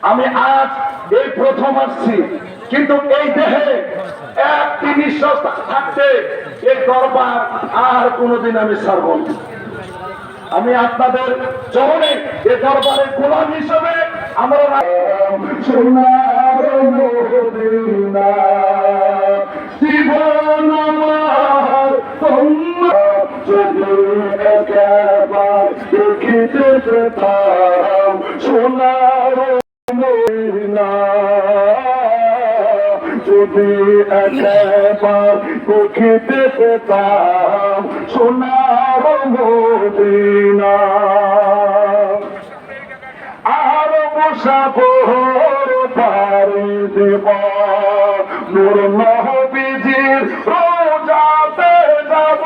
আমি আজ এই প্রথম আসছি, কিন্তু এই দেহে একটি নিঃশ্বাস থাকতে এই দরবার আর কোনোদিন আমি ছাড়ব না। আমি আপনাদের চরণে এ দরবারের গোলাম হিসেবে আমরা জীবন আমার দেখিতে পেতাম সোনার মদিনা, যদি একবার দেখিতে পেতাম সোনার মদিনা। আর সাগর পারি দেব নূর নবীজির রোজাতে যাব,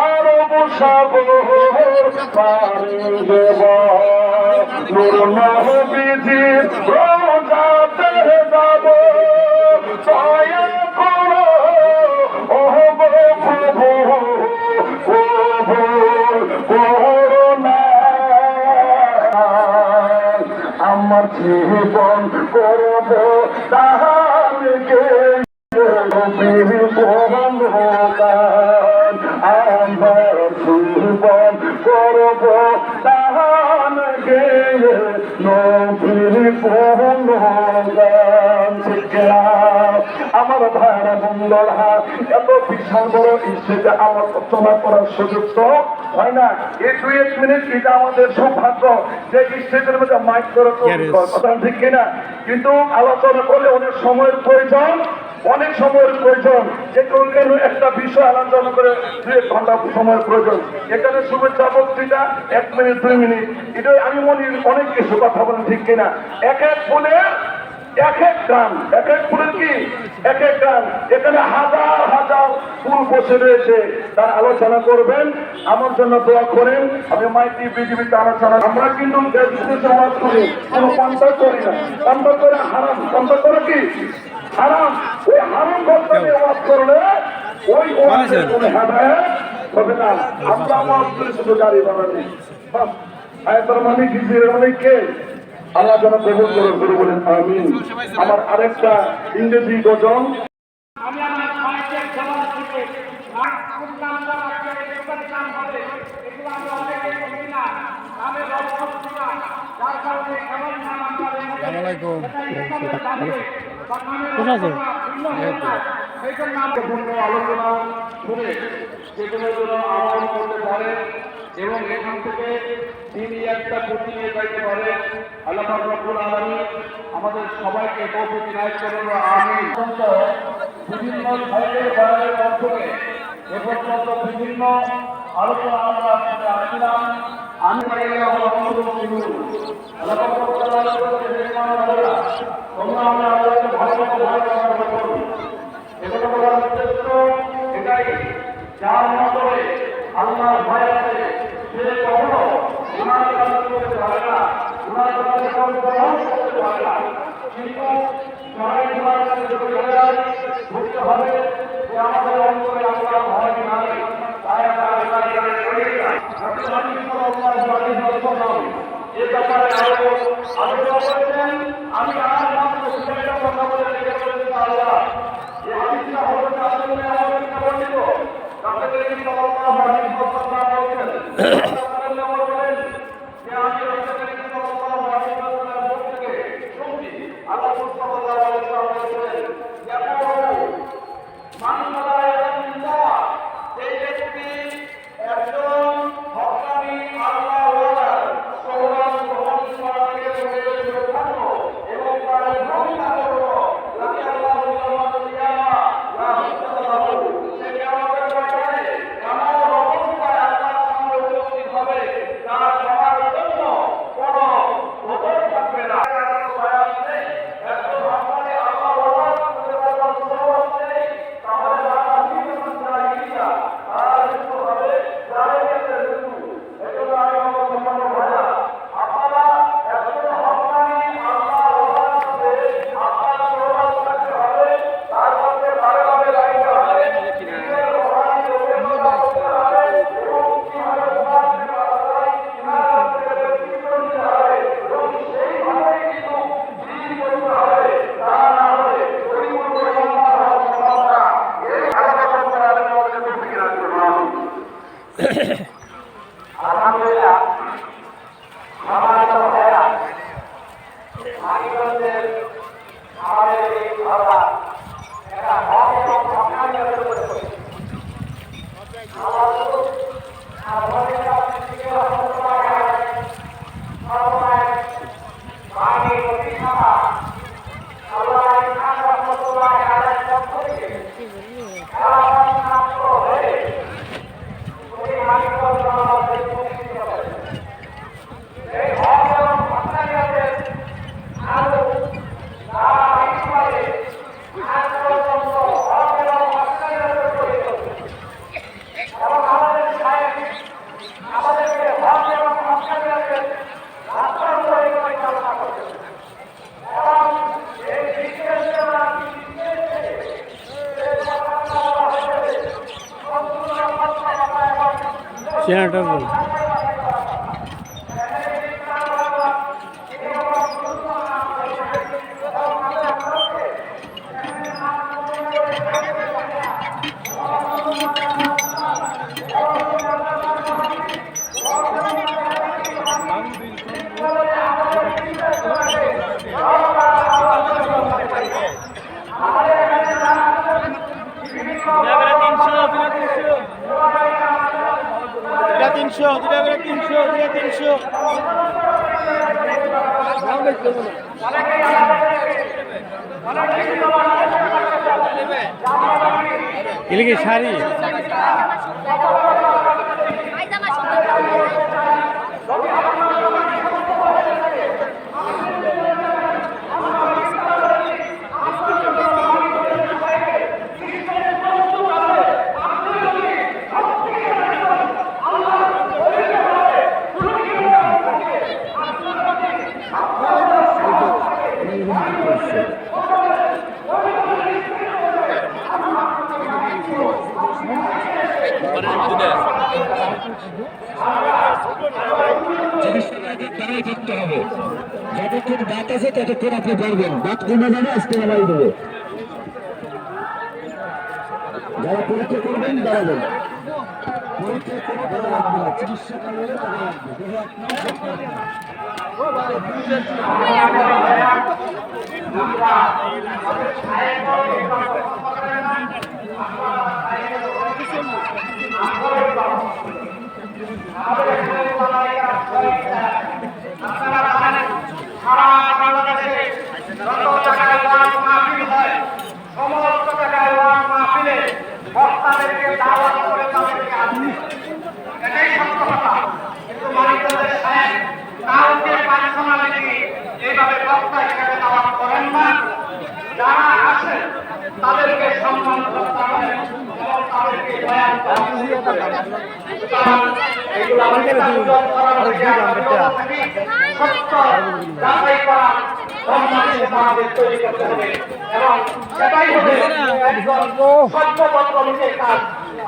আর সাগর পারি দেব নূর নবীজির রোজাতে যাব। দয়া করো ও প্রভু করুণা, আমার জীবন করব তাহাকে আমার জীবন করব তাহাকে নবীর গুণগান। আমার ভাইরা বন্ধুরা, এত বিশাল বড় স্টেজে আলোচনা করার সুযোগ তো হয় না। এই 2-1 মিনিট এটা আমাদের সৌভাগ্য যে স্টেজের মধ্যে মাইক করে কথা ঠিক কিনা। কিন্তু আলোচনা করলে অনেক সময়ের প্রয়োজন, অনেক সময়ের প্রয়োজন। যে কোনো একটা বিষয় আলোচনা করে 2-1 ঘন্টা সময়ের প্রয়োজন। এখানে শুভেচ্ছা বক্তৃতা 1 মিনিট 2 মিনিট, এটাই আমি মনে অনেক কিছু কথা বলেন ঠিক কিনা। এক এক ফুলের এক এক গান, এক এক ফুলের কি এক এক গান। এখানে হাজার হাজার ফুল বসে রয়েছে, তার আলোচনা করবেন। আমার জন্য দোয়া করেন। আমি মাইটি পৃথিবীতে আলোচনা, আমরা কিন্তু সমাজ করি, কোনো পন্থা করি না। পন্থা করে হারাম, পন্থা করে কি হারাম। ওই হারাম পন্থা নিয়ে ওয়াজ করলে ওই ওয়াজের কোনো হেদায়েত হবে না। আমরা ওয়াজ করে শুধু গাড়ি বানানি বাস। আয়াতের মানে কি, মানে কে? আল্লাহ যেন কবুল করে করে বলেন আমিন। আমার আরেকটা ইংরেজি গজল, আমি আমার ভাইয়ের জবাব থেকে আলোচনা শুনে সেগুলো যেন আমল করতে পারে এবং এখান থেকে তিনি একটা পুঁজি নিয়ে যাইতে পারে। আল্লাহ রাব্বুল আলামিন আমাদের সবাইকে তৌফিক ইনায়েত করুন, আমিন। বিভিন্ন সাইটের বয়ানের মাধ্যমে এ পর্যন্ত বিভিন্ন আলোচনা আমরা শুনে আসছিলাম। আমি তোমরা আমরা আল্লাহকে ভালোবাসা করবো। এগুলো বলার উদ্দেশ্য এটাই, যার মতরে আল্লাহর ভয় আছে সে কখনো গুনাহ করতে পারে না, গুনাহ করতে পারে না। কিন্তু সবাই গুনাহ করতে বুঝতে হবে যে আমাদের অন্তরে আল্লাহর ভয় নাই। তাই আমরা এ ব্যাপারে আরো আলোচনা করেছেন। আমি আর মাত্র সেটা কথা বলে রেখে বলেছি আল্লাহ এই হাদিসটা হযরত আলী আমাদেরকে বর্ণিত। তাদের কিন্তু আল্লাহ হাদিস কথা বলেছেন। আল্লাহ বলেন যে আমি রাসূলুল্লাহ সাল্লাল্লাহু আলাইহি ওয়াসাল্লামের মুখ থেকে শুনছি, আল্লাহ সাল্লাল্লাহু আলাইহি ওয়াসাল্লাম বলেন ইয়াকুলু মান লা ইয়াল্লাহ, এই ব্যক্তি একজন হক্কানি আল্লাহ ওয়ালা সোহরাত গ্রহণ করাকে সুরক্ষার্থ এবং তার ভূমিকা করল লাকি আল্লাহ ইয়ামা লা হুদালাহু, সে কিয়ামতের ময়দানে এমন অবস্থায় আল্লাহর সামনে উপস্থিত হবে যার সবার জন্য কোনো খবর থাকবে না। একজন সম্মানিত ভাইয়েরা, মানিকগঞ্জের আমাদের এই ঘরোয়া একটা হক এবং হকানিয়তের উপরে চলছে। চেনাটার বল তিনশো তিনশো তিনশো এলিগে শাড়ি থাকতে হবে। যতক্ষণ বাত আছে ততক্ষণ আপনি পারবেন, বাত কমে যাবে আজকে নামাই দেবে। যারা পরীক্ষা করবেন দাঁড়াবেন, পরীক্ষা করে ভালো লাগবে না, চিকিৎসা করলে ভালো সারা বাংলাদেশে যত জায়গায় ওয়াজ মাহফিল হয়, সমস্ত জায়গায় ওয়াজ মাহফিলে বক্তাদেরকে দাওয়াত করে তাদেরকে আসবে, এটাই সত্য কথা। কিন্তু মানিকগঞ্জের সাহেব কাউকে পার্সোনালি এইভাবে বক্তা হিসেবে দাওয়াত করেন না। যারা আসেন তাদেরকে সম্মান করতে হবে এবং তাদেরকে বয়ান করতে হবে। এগুলো আমাদের সত্য যাচাই করা সম্মানের সমাবেশ তৈরি করতে হবে এবং সেটাই হবে একজন সত্যপত্র নিজের কাজ।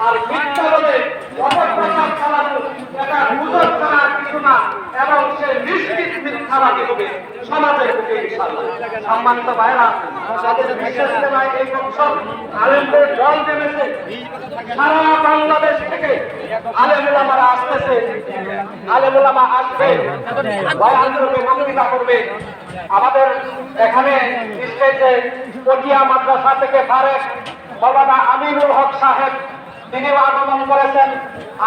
আর মিথ্যা বলে অপপ্রচার চালানো এটা গুজব ছাড়ার কিছু না এবং সে নিশ্চিত মিথ্যাবাদী হবে সমাজের বুকে ইনশাআল্লাহ। সম্মানিত ভাইরা, আমাদের বিশেষ সেবায় এই বছর আলেমদের দল নেমেছে, সারা বাংলাদেশ থেকে আলেম ওলামারা আসতেছে, আলেম ওলামা আসবে, বয়ান করবে, বক্তৃতা করবে। আমাদের এখানে স্টেজে পটিয়া মাদ্রাসা থেকে ফারেক মাওলানা আমিনুল হক সাহেব তিনিও আগমন করেছেন।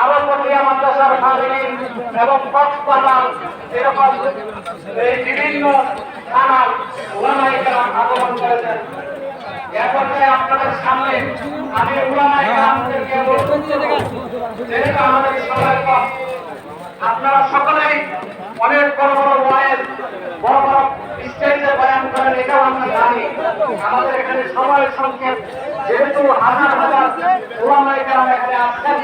আরো পটিয়া মাদ্রাসার ফারিন এবং কক্সবাজার এরকম এই বিভিন্ন থানার ওলামায়ে কেরাম আগমন করেছেন। এরপর আপনাদের সামনে আমি ওলামায়ে কেরামদেরকে অনুরোধ করব, যেহেতু আমাদের সবার পথ, আপনারা সকলেই অনেক বড় বড় ওয়াইজ বড় বড় স্টেজে বয়ান করেন, এটাও আমরা জানি। আমাদের এখানে সময় সংক্ষেপ, যেহেতু হাজার হাজার ওলামায়ে কেরাম এখানে আসছেন,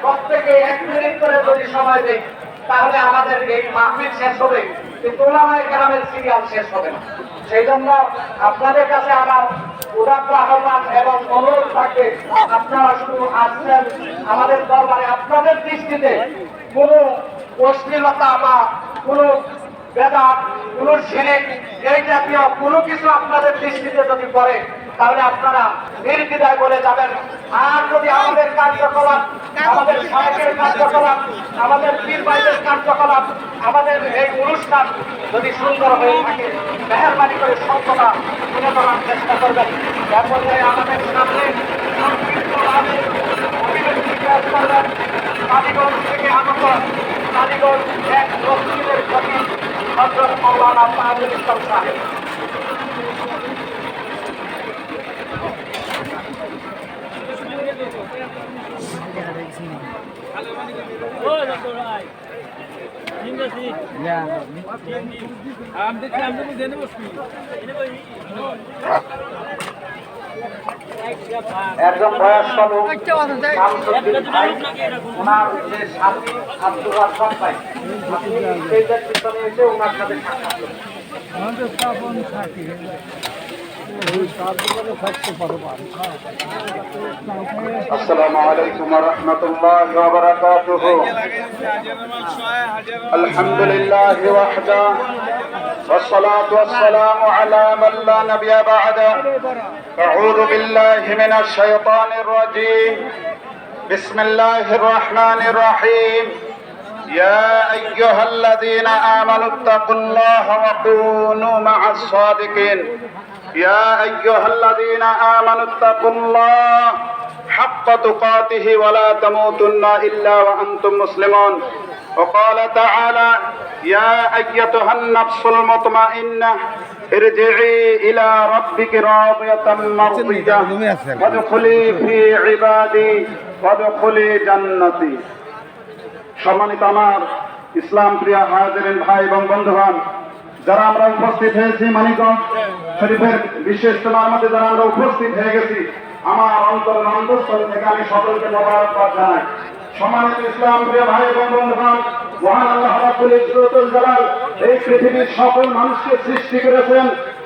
প্রত্যেকে 1 মিনিট করে যদি সময় দেয় তাহলে আমাদের এই মাহফিল শেষ হবে, কিন্তু ওলামায়ে কেরামের সিরিয়াল শেষ হবে না। সেই জন্য আপনাদের কাছে আমার উদাত্ত আহ্বান এবং অনুরোধ থাকবে, আপনারা শুধু আসছেন আমাদের দরবারে, আপনাদের দৃষ্টিতে কোনো অশ্লীলতা বা কোনো বেদাত, কোনো শিরক, এই জাতীয় কোনো কিছু আপনাদের দৃষ্টিতে যদি পড়ে তাহলে আপনারা নির্দ্বিধায় বলে যাবেন। আর যদি আমাদের কার্যকলাপ, আমাদের সাহেবের কার্যকলাপ, আমাদের পীর ভাইদের কার্যকলাপ, আমাদের এই অনুষ্ঠান যদি সুন্দর হয়ে থাকে, মেহরবানি করে সত্যতা তুলে ধরার চেষ্টা করবেন। এর পর্যায়ে আমাদের সামনে সংক্ষিপ্তভাবে অভিব্যক্তি পেশ করবেন কালীগঞ্জ থেকে আগত কালীগঞ্জ এক মসজিদের খতিব হযরত মাওলানা তাজুল ইসলাম সাহেব। একজন বয়স্ক লোক শামসুদ্দিন ভাই, ওনার যে সাথী আব্দুর রাজ্জাক ভাই, আপনি স্টেজের পিছনে এসে ওনার সাথে সাক্ষাৎ করুন। السلام عليكم ورحمة الله وبركاته. الحمد لله وحده والصلاة والسلام على من لا نبي بعده. أعوذ بالله من الشيطان الرجيم. بسم الله الرحمن الرحيم. يا أيها الذين آمنوا اتقوا الله وكونوا مع الصادقين. يا أيها الذين آمنوا اتقوا الله حق تقاته ولا تموتن إلا وأنتم مسلمون. وقال تعالى يا أيتها النفس المطمئنة ارجعي إلى ربك راضية مرضية وادخلي في عبادي وادخلي جنتي. সম্মানিত আমার ইসলাম প্রিয় হাজিরিন ভাই এবং বন্ধুগণ, যারা আমরা উপস্থিত হয়েছি মানিকগঞ্জ শরীফের বিশেষ ইজতেমার মধ্যে যারা আমরা উপস্থিত হয়ে গেছি, আমার অন্তরের অন্তঃস্থল থেকে আমি সকলকে মোবারকবাদ জানাই। সম্মানিত ইসলাম প্রিয় ভাই এবং বন্ধুগণ, মহান আল্লাহ রাব্বুল ইজ্জতুল জালাল এই পৃথিবীর সকল মানুষকে সৃষ্টি করেছেন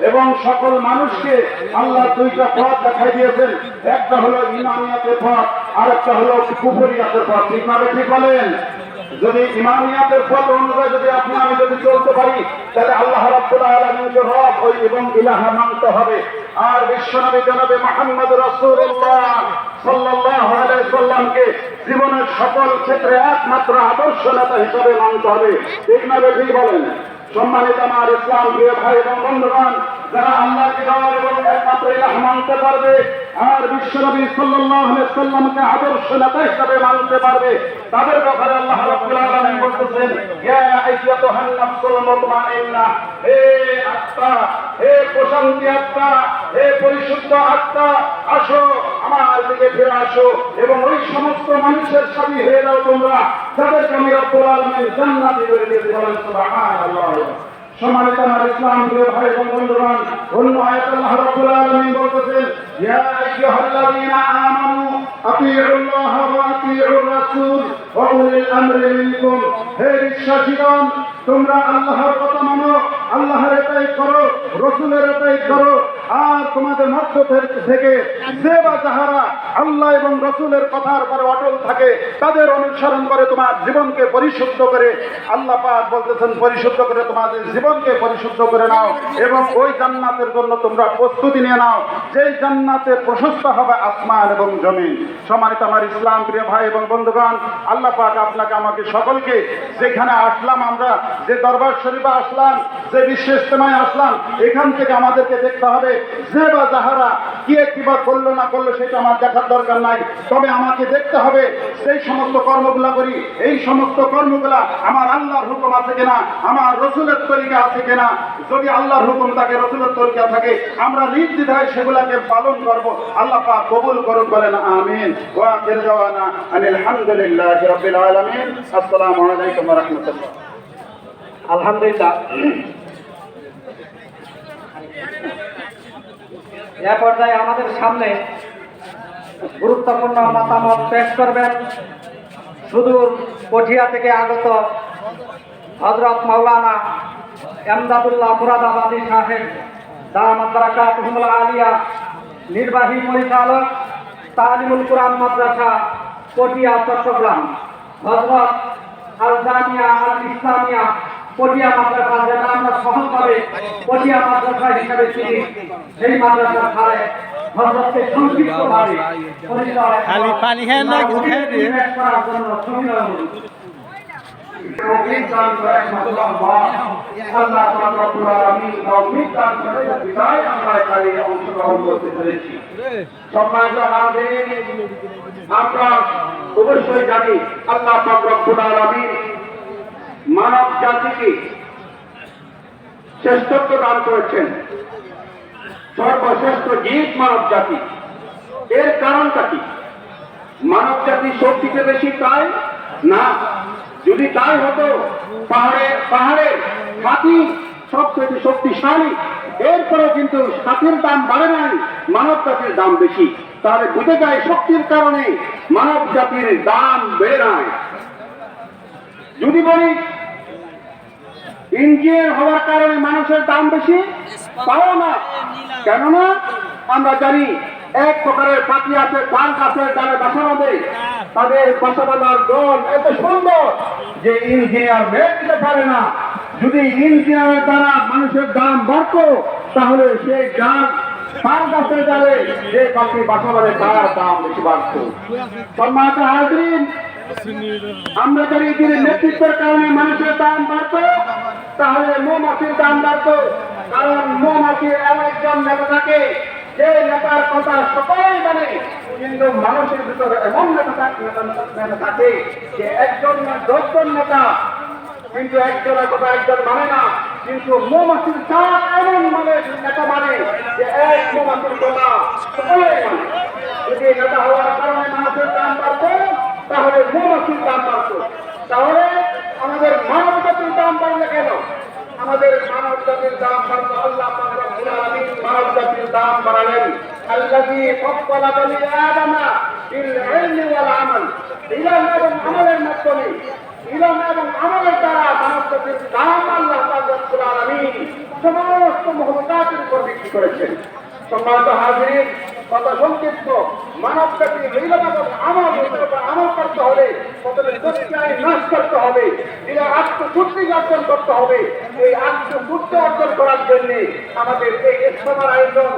এবং সকল মানুষকে আল্লাহ দুইটা পথ দেখাই দিয়েছেন। একটা হলো ইমানিয়াতের পথ, আর একটা হলো কুফরিয়াতের পথ। ঠিক না ঠিক বলেন? যদি ইমানিয়াতের পথ অনুযায়ী যদি আপনি আমি যদি চলতে পারি, তাহলে আল্লাহ রাব্বুল আলামিনকে রব এবং ইলাহা মানতে হবে। আর বিশ্বনবী জনাবে মুহাম্মদ রাসূলুল্লাহ সাল্লাল্লাহু আলাইহি সাল্লামকে জীবনের সকল ক্ষেত্রে একমাত্র আদর্শ নেতা হিসেবে মানতে হবে। ঠিক না ঠিক বলেন? সম্মানিত আমার ইসলাম প্রিয় ভাই এবং বন্ধুগণ, যারা আল্লাহকে রব এবং একমাত্র ইলাহ মানতে পারবে আর বিশ্বনবী সাল্লাল্লাহু আলাইহি সাল্লামকে আদর্শ নেতা হিসেবে মানতে পারবে, তাদের ব্যাপারে আল্লাহ রাব্বুল আলামিন বলতেছেন, ইয়া আইয়াতুহান নাফসুল মুতমাইন্নাহ, হে আত্মা, হে প্রশান্তি আত্মা, হে পরিশুদ্ধ আত্মা, আসো আমার দিকে ফিরে আসো এবং ওই সমস্ত মানুষের সাথী হয়ে যাও তোমরা যাদেরকে আমি রাব্বুল আলামিন জান্নাতে করে দিয়েছি। বলেন সুবহানাল্লাহ। সম্মানিত আমার ইসলাম প্রিয় ভাই এবং বন্ধুগণ, অন্য আয়াতে আল্লাহ রাব্বুল আলামিন বলতেছেন, ইয়া আইয়ুহাল্লাযীনা আমানু আতিউল্লাহ ওয়া আতিউর রাসূল ওয়া উলিল আমরি মিনকুম। হে বিশ্বাসীগণ, তোমরা আল্লাহর কথা মানো, আল্লাহর এটাই করো, রাসূলের এটাই করো। আর তোমাদের মধ্য থেকে যে বা যাহারা আল্লাহ এবং রাসূলের কথার উপরে অটল থাকে, তাদের অনুসরণ করে তোমার জীবনকে পরিশুদ্ধ করে, আল্লাহ পাক বলতেছেন, পরিশুদ্ধ করে তোমাদের জীবনকে পরিশুদ্ধ করে নাও এবং ওই জান্নাতের জন্য তোমরা প্রস্তুতি নিয়ে নাও, যেই জান্নাতের প্রশস্ত হবে আসমান এবং জমিন। সম্মানিত আমার ইসলাম প্রিয় ভাই এবং বন্ধুগণ, আল্লাহ পাক আপনাকে আমাকে সকলকে যেখানে আসলাম, আমরা যে দরবার শরীফে আসলাম, যে বিশ্ব ইজতেমায় আসলাম, এখান থেকে আমাদেরকে দেখতে হবে যে বা যাহারা কে কিবা করলো না করলো সেটা আমার দেখার দরকার নাই, তবে আমাকে দেখতে হবে সেই সমস্ত কর্মগুলা করি, এই সমস্ত কর্মগুলা আমার আল্লাহর হুকুম আছে কিনা, আমার রসুলের তরিকা আছে কিনা। যদি আল্লাহর হুকুম থাকে, রসুলের তরিকা থাকে, আমরা নির্দ্বিধায় সেগুলাকে পালন করব। আল্লাহ পাক কবুল করুন, বলেন আমিন। ওয়া আখির দাওয়ানা আনিল হামদুলিল্লাহি রাব্বিল আলামিন। আসসালামু আলাইকুম ওয়া রাহমাতুল্লাহ। আলহামদুলিল্লাহ। এ পর্যায়ে আমাদের সামনে গুরুত্বপূর্ণ মতামত পেশ করবেন সুদূর পটিয়া থেকে আগত হযরত মাওলানা এমদাদুল্লাহ মুরাদাবাদী সাহেব দামাত বারাকাতুহুল আলিয়া, নির্বাহী পরিচালক তালিমুল কুরআন মাদ্রাসা পটিয়া চট্টগ্রাম, হযরত আল জামিয়া আল ইসলামিয়া পটিয়া মাদ্রাসা, যেটা আমরা সহজভাবে পটিয়া মাদ্রাসা হিসাবে চিনি, সেই মাদ্রাসার ধারে হযরতকে সংক্ষিপ্তভাবে পরিচয় খালি পানি খায় না, কিছু খায় দিয়ে। করার জন্য সুবিধা হবে। তৌফিক দান করেন আল্লাহ। আল্লাহ পাক রব্বুল আলামিন তৌফিক দান করেন বিদায় আমরা এখানে অংশগ্রহণ করতে পেরেছি। সম্মানিত হাজিরিন, আমরা অবশ্যই জানি আল্লাহ পাক রব্বুল আলামিন মানব জাতিকে শ্রেষ্ঠত্ব দান করেছেন, সর্বশ্রেষ্ঠ জীব মানব জাতি। এর কারণটা কি? মানব জাতি শক্তিতে বেশি তাই না। যদি তাই হতো পাহাড়ের হাতি সবচেয়ে শক্তিশালী, এরপরেও কিন্তু হাতির দাম বাড়ে নাই, মানব জাতির দাম বেশি। তাহলে বুঝে যায় শক্তির কারণে মানব জাতির দাম বেড়ে নাই। যদি বলি ইঞ্জিনিয়ার হওয়ার কারণে মানুষের দাম বেশি, তাও না। কেননা আমরা জানি এক প্রকারের পাখি আছে ধান গাছের ডালে বাসা বাঁধে, তাদের বাসা বাঁধার দল এত সুন্দর যে ইঞ্জিনিয়ার মেট দিতে পারে না। যদি ইঞ্জিনিয়ারের দ্বারা মানুষের দাম বাড়তো, তাহলে সেই ধান গাছের ডালে যে পাখি বাসা বাঁধে তার দাম বেশি বাড়তো। সম্মানিত হাজিরিন, আমরা জানি যদি নেতৃত্বের কারণে মানুষের দাম বাড়তো, তাহলে মৌমাছির দাম বাড়তো। কারণ মৌমাছির এমন একজন নেতা থাকে যে নেতার কথা সকলেই মানে, কিন্তু মানুষের ভিতরে এমন নেতা থাকে যে একজন না 10 জন নেতা, কিন্তু একজনের কথা একজন মানে না। কিন্তু মৌমাছির চাপ এমন মানে নেতা মানে যে এক মৌমাছির কথা সকলেই মানে। যদি নেতা হওয়ার কারণে মানুষের দাম বাড়তো, তাহলে মৌমাছির দাম বাড়তো। তাহলে আমাদের মানব জাতির দাম বাড়লে কেন? আমাদের মানব জাতির দাম বাড়তো আল্লাহ পাক রব্বুল আলামিন মানব জাতির দাম বাড়ালেন। আল্লাযী ফাদ্দালা বানি আদামা বিল ইলমি ওয়াল আমাল। ইলম এবং আমলের মাধ্যমে, ইলম এবং আমলের দ্বারা মানব জাতির দাম আল্লাহ পাক রব্বুল আলামিন সমস্ত মহত্তাতের উপর বৃদ্ধি করেছেন। সম্মানিত হাজিরিন, কথা সংক্ষিপ্ত, মানব জাতির ইলম এবং আমল করতে হলে প্রথমে দুনিয়ায় নাশ করতে হবে, আত্মশুদ্ধি অর্জন করতে হবে। এই আত্মশুদ্ধি অর্জন করার জন্য আমাদের এই ইজতেমার আয়োজন।